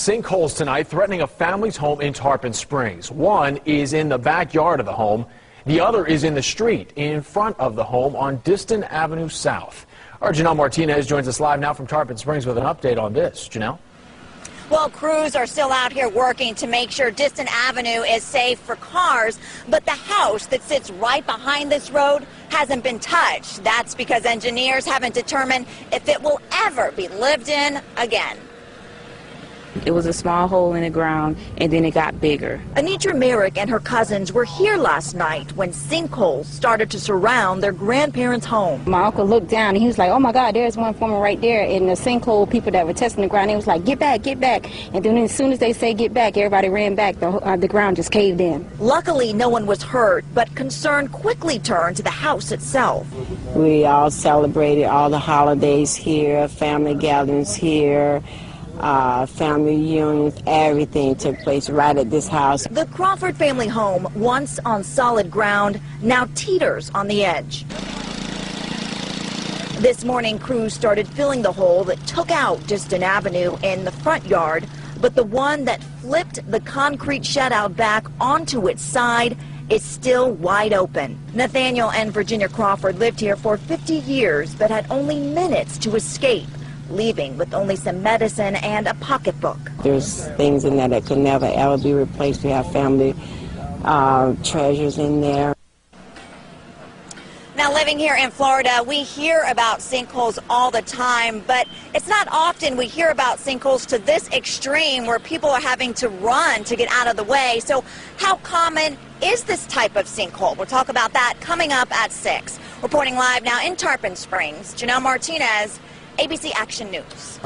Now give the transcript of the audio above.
sinkholes tonight threatening a family's home in Tarpon Springs. One is in the backyard of the home. The other is in the street in front of the home on Diston Avenue South. Our Janelle Martinez joins us live now from Tarpon Springs with an update on this. Janelle? Well, crews are still out here working to make sure Diston Avenue is safe for cars, but the house that sits right behind this road hasn't been touched. That's because engineers haven't determined if it will ever be lived in again. It was a small hole in the ground, and then it got bigger. Anitra Merrick and her cousins were here last night when sinkholes started to surround their grandparents' home. My uncle looked down, and he was like, oh, my God, there's one forming right there. And the sinkhole people that were testing the ground, they was like, get back, get back. And then as soon as they say get back, everybody ran back. The ground just caved in. Luckily, no one was hurt, but concern quickly turned to the house itself. We all celebrated all the holidays here, family gatherings here. Family reunions, everything took place right at this house. The Crawford family home, once on solid ground, now teeters on the edge. This morning, crews started filling the hole that took out Diston Avenue in the front yard, but the one that flipped the concrete shed out back onto its side is still wide open. Nathaniel and Virginia Crawford lived here for 50 years, but had only minutes to escape, leaving with only some medicine and a pocketbook. There's things in there that could never ever be replaced. We have family treasures in there. Now, living here in Florida, we hear about sinkholes all the time, but it's not often we hear about sinkholes to this extreme where people are having to run to get out of the way. So how common is this type of sinkhole? We'll talk about that coming up at 6. Reporting live now in Tarpon Springs, Janelle Martinez, ABC Action News.